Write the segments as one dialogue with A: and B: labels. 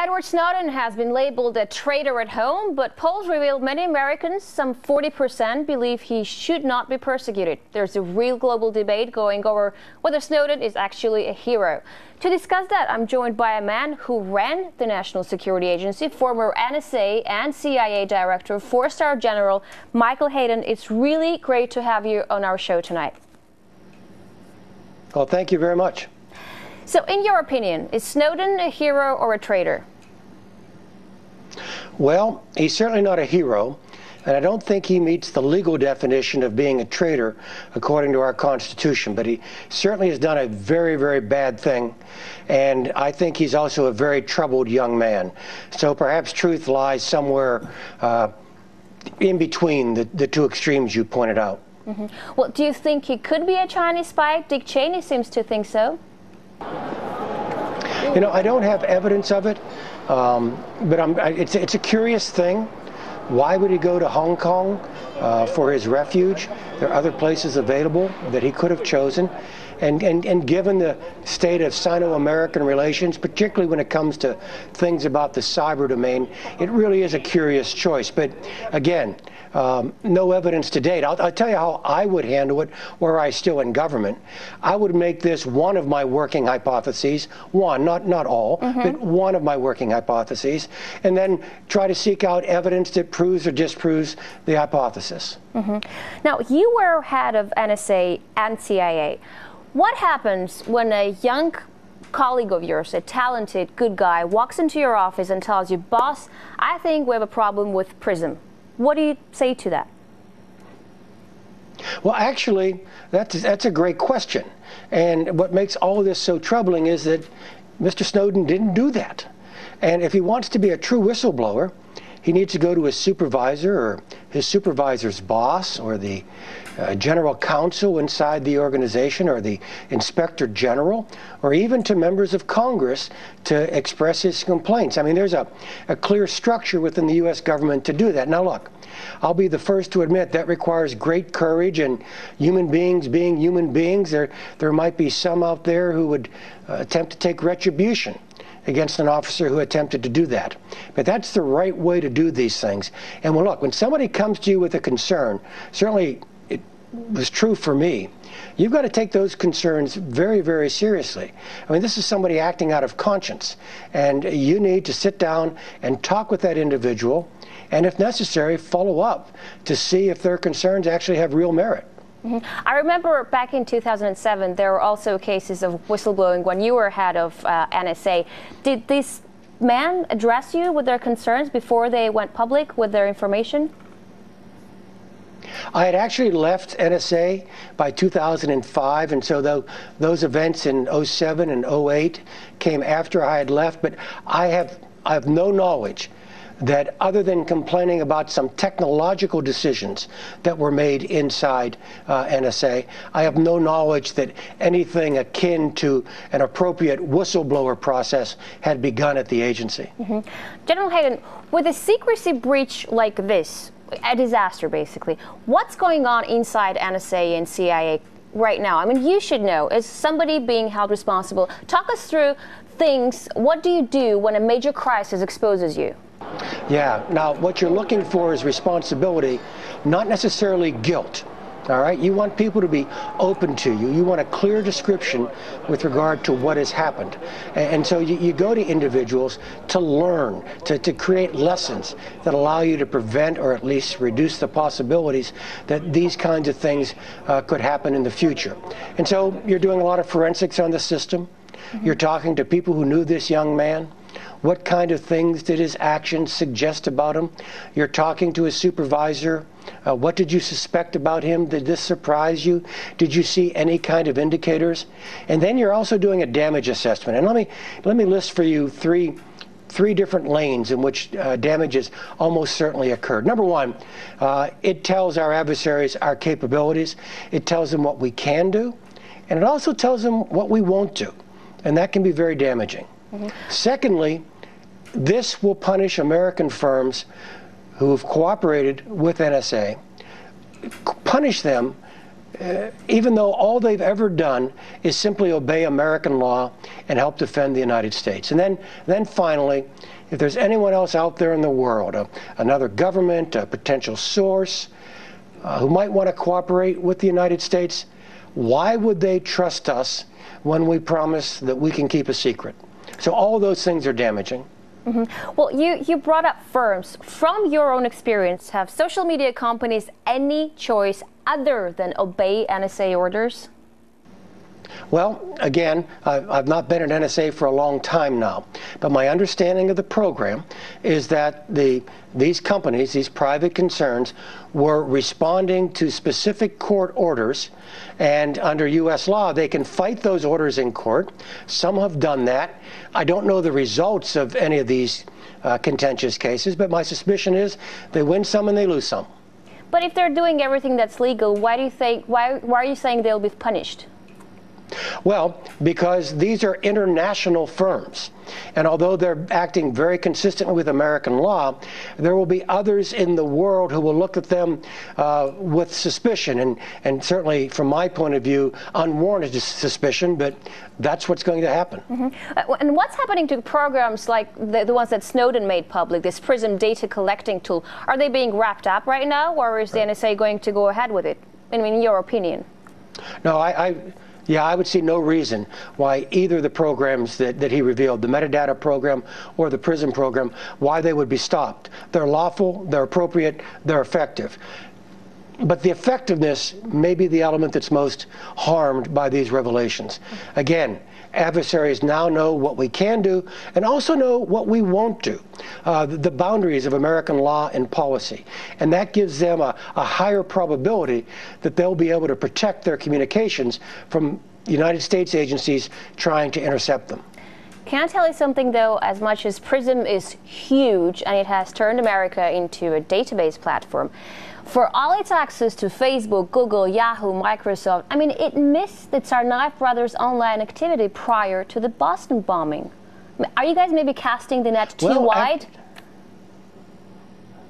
A: Edward Snowden has been labeled a traitor at home, but polls reveal many Americans, some 40%, believe he should not be persecuted. There's a real global debate going over whether Snowden is actually a hero. To discuss that, I'm joined by a man who ran the National Security Agency, former NSA and CIA Director, 4-star General Michael Hayden. It's really great to have you on our show tonight.
B: Well, thank you very much.
A: So, in your opinion, is Snowden a hero or a traitor?
B: Well, he's certainly not a hero, and I don't think he meets the legal definition of being a traitor according to our Constitution, but he certainly has done a very, very bad thing, and I think he's also a very troubled young man. So perhaps truth lies somewhere in between the two extremes you pointed out.
A: Mm-hmm. Well, do you think he could be a Chinese spy? Dick Cheney seems to think so.
B: You know, I don't have evidence of it, but it's a curious thing. Why would he go to Hong Kong for his refuge? There are other places available that he could have chosen. And given the state of Sino-American relations, particularly when it comes to things about the cyber domain, it really is a curious choice. But again, no evidence to date. I'll tell you how I would handle it were I still in government. I would make this one of my working hypotheses, not all, but one of my working hypotheses, and then try to seek out evidence that proves or disproves the hypothesis.
A: Now, you were head of NSA and CIA. What happens when a young colleague of yours, a talented, good guy, walks into your office and tells you, "Boss, I think we have a problem with PRISM"? What do you say to that?
B: Well, actually, that's a great question. And what makes all of this so troubling is that Mr. Snowden didn't do that. And if he wants to be a true whistleblower, he needs to go to his supervisor or his supervisor's boss or the general counsel inside the organization or the inspector general or even to members of Congress to express his complaints. I mean, there's a clear structure within the U.S. government to do that. Now, look, I'll be the first to admit that requires great courage, and human beings being human beings, there might be some out there who would attempt to take retribution against an officer who attempted to do that. But that's the right way to do these things. And well, look, when somebody comes to you with a concern, certainly it was true for me, you've got to take those concerns very, very seriously. I mean, this is somebody acting out of conscience, and you need to sit down and talk with that individual, and if necessary, follow up to see if their concerns actually have real merit.
A: I remember back in 2007, there were also cases of whistleblowing when you were head of NSA. Did this man address you with their concerns before they went public with their information?
B: I had actually left NSA by 2005, and so those events in 07 and 08 came after I had left, but I have no knowledge that other than complaining about some technological decisions that were made inside NSA, I have no knowledge that anything akin to an appropriate whistleblower process had begun at the agency.
A: General Hayden, with a secrecy breach like this, a disaster basically, what's going on inside NSA and CIA right now? I mean, you should know, as somebody being held responsible. Talk us through things. What do you do when a major crisis exposes you?
B: Yeah, now what you're looking for is responsibility, not necessarily guilt. All right, you want people to be open to you. You want a clear description with regard to what has happened. And so you go to individuals to learn, to create lessons that allow you to prevent or at least reduce the possibilities that these kinds of things could happen in the future. And so you're doing a lot of forensics on the system. You're talking to people who knew this young man. What kind of things did his actions suggest about him? You're talking to his supervisor. What did you suspect about him? Did this surprise you? Did you see any kind of indicators? And then you're also doing a damage assessment. And let me list for you three different lanes in which damages almost certainly occurred. Number one, it tells our adversaries our capabilities. It tells them what we can do. And it also tells them what we won't do. And that can be very damaging. Secondly, this will punish American firms who have cooperated with NSA, punish them even though all they've ever done is simply obey American law and help defend the United States. And then finally, if there's anyone else out there in the world, another government, a potential source, who might want to cooperate with the United States, why would they trust us when we promise that we can keep a secret? So all those things are damaging.
A: Well, you brought up firms. From your own experience, have social media companies any choice other than obey NSA orders?
B: Well, again, I've not been at NSA for a long time now, but my understanding of the program is that these companies, these private concerns, were responding to specific court orders, and under U.S. law, they can fight those orders in court. Some have done that. I don't know the results of any of these contentious cases, but my suspicion is they win some and they lose some.
A: But if they're doing everything that's legal, why are you saying they'll be punished?
B: Well, because these are international firms, and although they're acting very consistently with American law, there will be others in the world who will look at them with suspicion, and certainly, from my point of view, unwarranted suspicion, but that's what's going to happen.
A: And what's happening to programs like the ones that Snowden made public, this PRISM data collecting tool? Are they being wrapped up right now, or is the NSA going to go ahead with it, in your opinion?
B: No, I would see no reason why either the programs that he revealed, the metadata program or the PRISM program, why they would be stopped. They're lawful, they're appropriate, they're effective. But the effectiveness may be the element that's most harmed by these revelations. Again, adversaries now know what we can do and also know what we won't do, the boundaries of American law and policy. And that gives them a higher probability that they'll be able to protect their communications from United States agencies trying to intercept them.
A: Can I tell you something, though? As much as PRISM is huge and it has turned America into a database platform, for all its access to Facebook, Google, Yahoo, Microsoft, it missed the Tsarnaev brothers' online activity prior to the Boston bombing. Are you guys maybe casting the net too wide?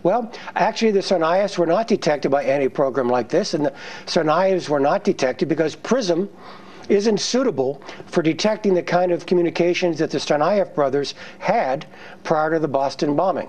B: Well, actually, the Tsarnaevs were not detected by any program like this, and the Tsarnaevs were not detected because PRISM isn't suitable for detecting the kind of communications that the Tsarnaev brothers had prior to the Boston bombing.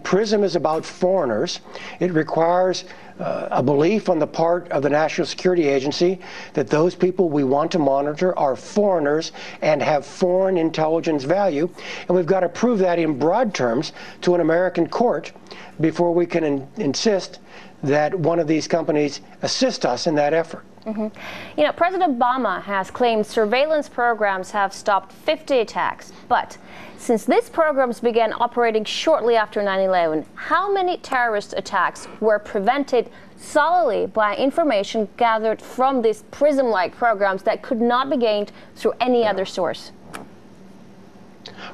B: PRISM is about foreigners. It requires a belief on the part of the National Security Agency that those people we want to monitor are foreigners and have foreign intelligence value. And we've got to prove that in broad terms to an American court before we can insist that one of these companies assist us in that effort.
A: President Obama has claimed surveillance programs have stopped 50 attacks. But since these programs began operating shortly after 9/11, how many terrorist attacks were prevented solely by information gathered from these PRISM-like programs that could not be gained through any other source?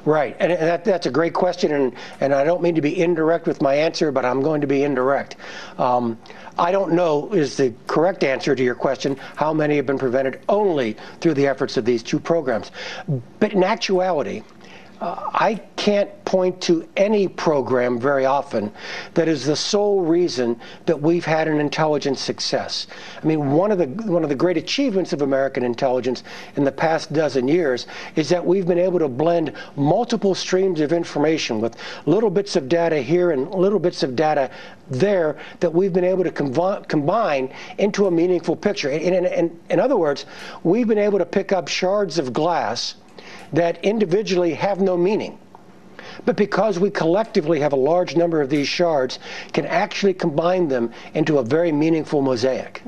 B: Right, and that's a great question, and I don't mean to be indirect with my answer, but I'm going to be indirect. I don't know is the correct answer to your question, how many have been prevented only through the efforts of these two programs. But in actuality, I can't point to any program very often that is the sole reason that we've had an intelligence success. One of the great achievements of American intelligence in the past dozen years is that we've been able to blend multiple streams of information with little bits of data here and little bits of data there that we've been able to combine into a meaningful picture. In other words, we've been able to pick up shards of glass that individually have no meaning, but because we collectively have a large number of these shards, can actually combine them into a very meaningful mosaic.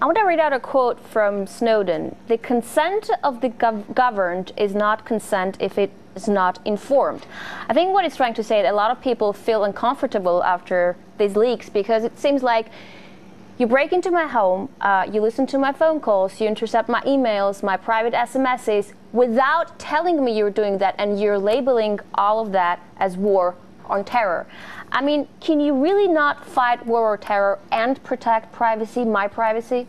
A: I want to read out a quote from Snowden. "The consent of the governed is not consent if it is not informed." I think what he's trying to say is a lot of people feel uncomfortable after these leaks because it seems like you break into my home, you listen to my phone calls, you intercept my emails, my private SMSs, without telling me you're doing that, and you're labeling all of that as war on terror. Can you really not fight war on terror and protect privacy, my privacy?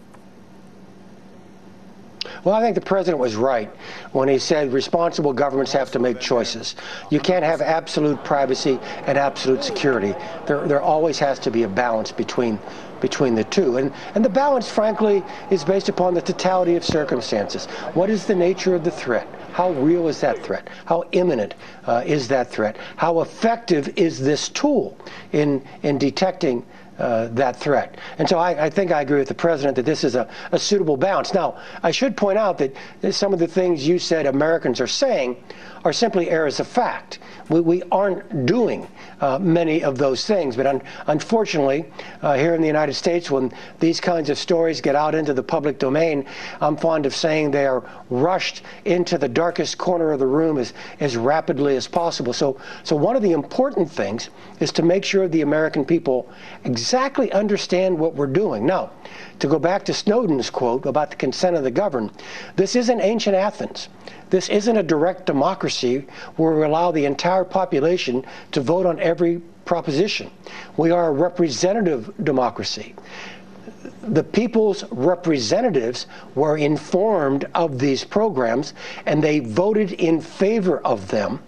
B: Well, I think the president was right when he said responsible governments have to make choices. You can't have absolute privacy and absolute security. There always has to be a balance between the two. And the balance, frankly, is based upon the totality of circumstances. What is the nature of the threat? How real is that threat? How imminent is that threat? How effective is this tool in detecting that threat? And so I think I agree with the president that this is a suitable balance. Now, I should point out that some of the things you said Americans are saying are simply errors of fact. We aren't doing many of those things. But unfortunately, here in the United States, when these kinds of stories get out into the public domain, I'm fond of saying they are rushed into the darkest corner of the room as rapidly as possible. So one of the important things is to make sure the American people exactly understand what we're doing. Now, to go back to Snowden's quote about the consent of the governed, this isn't ancient Athens. This isn't a direct democracy where we allow the entire population to vote on every proposition. We are a representative democracy. The people's representatives were informed of these programs, and they voted in favor of them.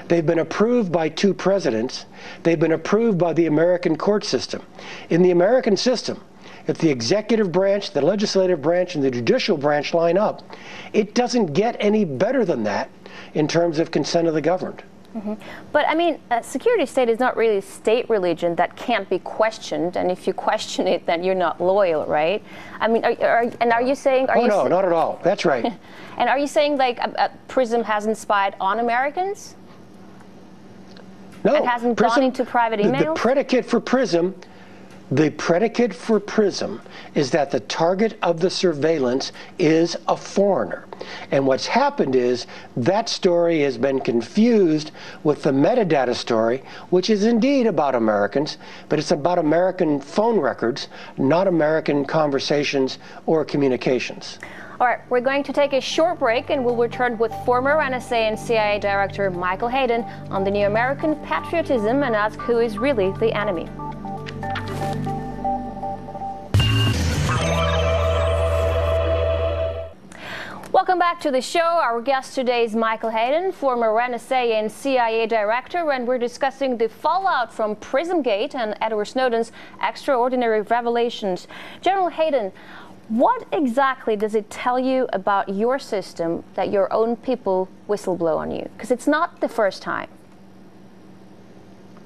B: They've been approved by 2 presidents. They've been approved by the American court system. In the American system, if the executive branch, the legislative branch, and the judicial branch line up, it doesn't get any better than that in terms of consent of the governed.
A: Mm-hmm. But I mean, a security state is not really a state religion that can't be questioned, and if you question it, then you're not loyal, right? I mean, are you saying?
B: No, not at all. That's right.
A: And are you saying like PRISM hasn't spied on Americans?
B: No,
A: it hasn't gone into private emails?
B: The predicate for PRISM is that the target of the surveillance is a foreigner. And what's happened is that story has been confused with the metadata story, which is indeed about Americans, but it's about American phone records, not American conversations or communications.
A: All right, we're going to take a short break and we'll return with former NSA and CIA Director Michael Hayden on the new American patriotism and ask who is really the enemy. Welcome back to the show. Our guest today is Michael Hayden, former NSA and CIA Director, and we're discussing the fallout from PRISMgate and Edward Snowden's extraordinary revelations. General Hayden, what exactly does it tell you about your system that your own people whistleblow on you? Because it's not the first time.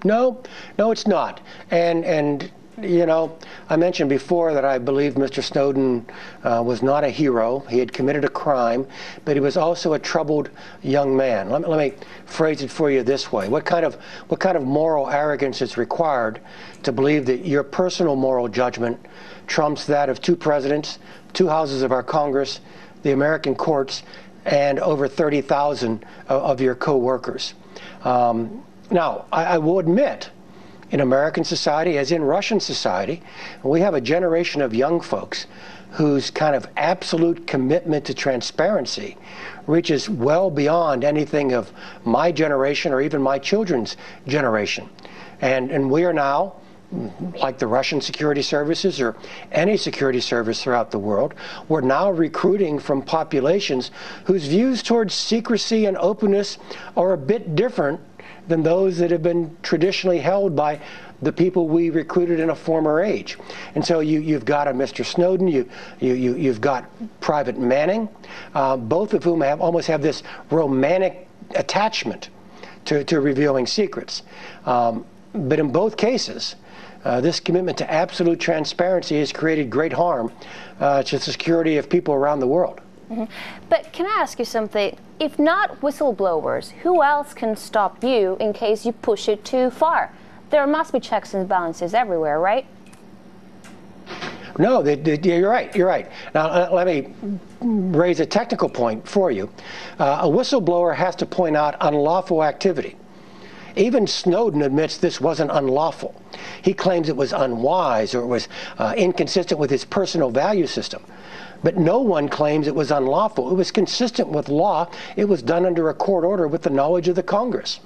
B: No, it's not. And you know, I mentioned before that I believe Mr. Snowden was not a hero. He had committed a crime, but he was also a troubled young man. Let me phrase it for you this way. What kind of moral arrogance is required to believe that your personal moral judgment trumps that of 2 presidents, 2 houses of our Congress, the American courts, and over 30,000 of your co-workers? Now, I will admit, in American society, as in Russian society, we have a generation of young folks whose kind of absolute commitment to transparency reaches well beyond anything of my generation or even my children's generation. And we are now, like the Russian security services or any security service throughout the world, we're now recruiting from populations whose views towards secrecy and openness are a bit different than those that have been traditionally held by the people we recruited in a former age. And so you've got a Mr. Snowden, you've got Private Manning, both of whom almost have this romantic attachment to revealing secrets. But in both cases, this commitment to absolute transparency has created great harm to the security of people around the world.
A: Mm-hmm. But can I ask you something? If not whistleblowers, who else can stop you in case you push it too far? There must be checks and balances everywhere, right?
B: No, you're right. You're right. Now, let me raise a technical point for you. A whistleblower has to point out unlawful activity. Even Snowden admits this wasn't unlawful. He claims it was unwise or it was inconsistent with his personal value system. But no one claims it was unlawful. It was consistent with law. It was done under a court order with the knowledge of the Congress.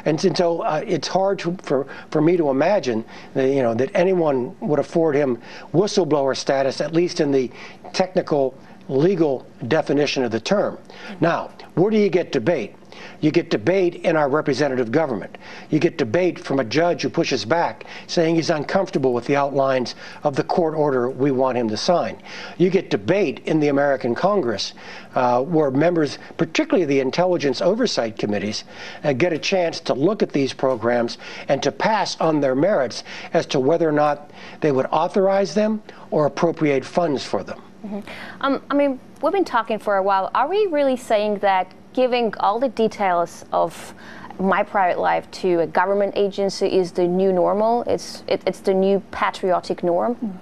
B: And so it's hard for me to imagine that anyone would afford him whistleblower status, at least in the technical legal definition of the term. Now, where do you get debate? You get debate in our representative government. You get debate from a judge who pushes back, saying he's uncomfortable with the outlines of the court order we want him to sign. You get debate in the American Congress, where members, particularly the intelligence oversight committees, get a chance to look at these programs and to pass on their merits as to whether or not they would authorize them or appropriate funds for them.
A: I mean, we've been talking for a while. Are we really saying that giving all the details of my private life to a government agency is the new normal? It's the new patriotic norm?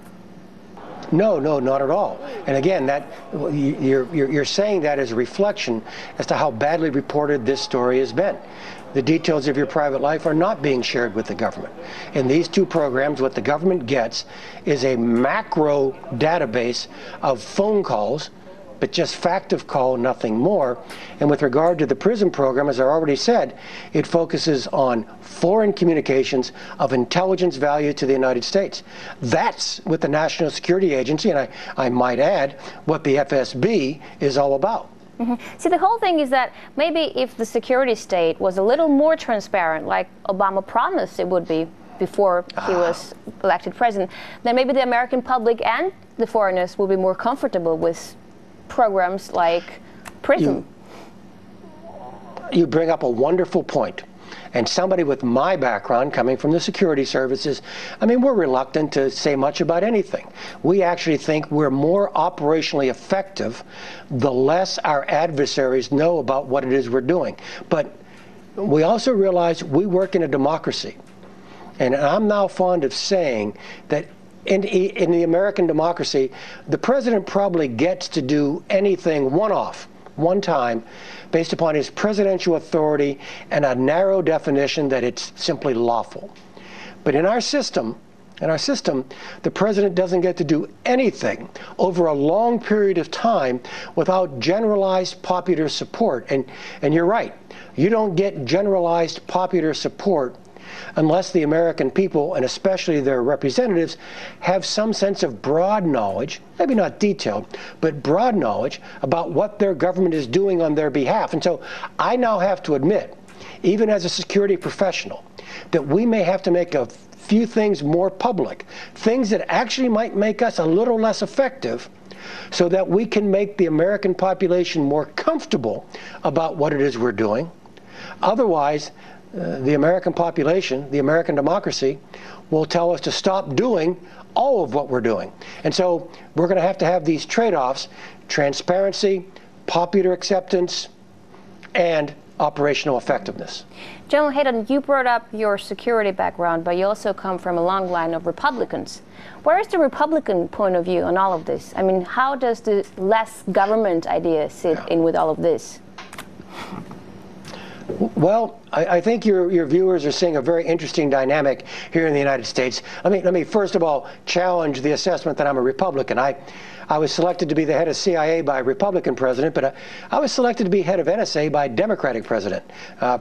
B: No, not at all. And again, that you're saying that as a reflection as to how badly reported this story has been. The details of your private life are not being shared with the government. In these two programs, what the government gets is a macro database of phone calls, but just fact of call, nothing more. And with regard to the PRISM program, as I already said, it focuses on foreign communications of intelligence value to the United States. That's what the National Security Agency, and I might add, what the FSB is all about.
A: See, the whole thing is that maybe if the security state was a little more transparent, like Obama promised it would be before he was elected president, then maybe the American public and the foreigners will be more comfortable with programs like PRISM.
B: You bring up a wonderful point. And somebody with my background, coming from the security services, I mean, we're reluctant to say much about anything. We actually think we're more operationally effective the less our adversaries know about what it is we're doing. But we also realize we work in a democracy. And I'm now fond of saying that in the American democracy, the president probably gets to do anything one time, based upon his presidential authority and a narrow definition that it's simply lawful. But in our system, the president doesn't get to do anything over a long period of time without generalized popular support. And you're right, you don't get generalized popular support unless the American people, and especially their representatives, have some sense of broad knowledge, maybe not detailed, but broad knowledge about what their government is doing on their behalf. And so I now have to admit, even as a security professional, that we may have to make a few things more public, things that actually might make us a little less effective, so that we can make the American population more comfortable about what it is we're doing. Otherwise, the American population, the American democracy, will tell us to stop doing all of what we're doing. And so we're going to have these trade-offs: transparency, popular acceptance, and operational effectiveness.
A: General Hayden, you brought up your security background, but you also come from a long line of Republicans. Where is the Republican point of view on all of this? I mean, how does the less government idea sit in with all of this?
B: Well, I think your viewers are seeing a very interesting dynamic here in the United States. Let me first of all challenge the assessment that I'm a Republican. I was selected to be the head of CIA by a Republican president, but I was selected to be head of NSA by a Democratic president,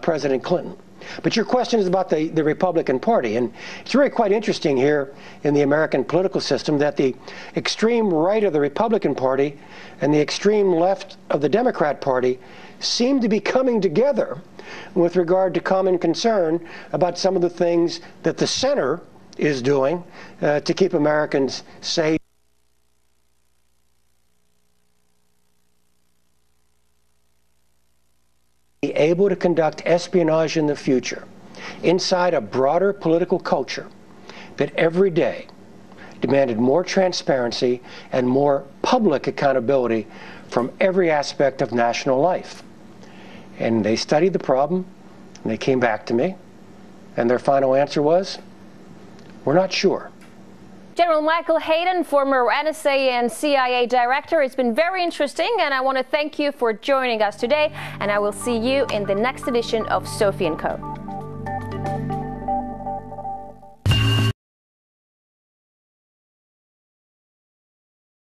B: President Clinton. But your question is about the Republican Party, and it's really quite interesting here in the American political system that the extreme right of the Republican Party and the extreme left of the Democrat Party seem to be coming together with regard to common concern about some of the things that the center is doing to keep Americans safe. Be able to conduct espionage in the future inside a broader political culture that every day demanded more transparency and more public accountability from every aspect of national life. And they studied the problem, and they came back to me, and their final answer was, we're not sure.
A: General Michael Hayden, former NSA and CIA director, it's been very interesting, and I want to thank you for joining us today, and I will see you in the next edition of Sophie & Co.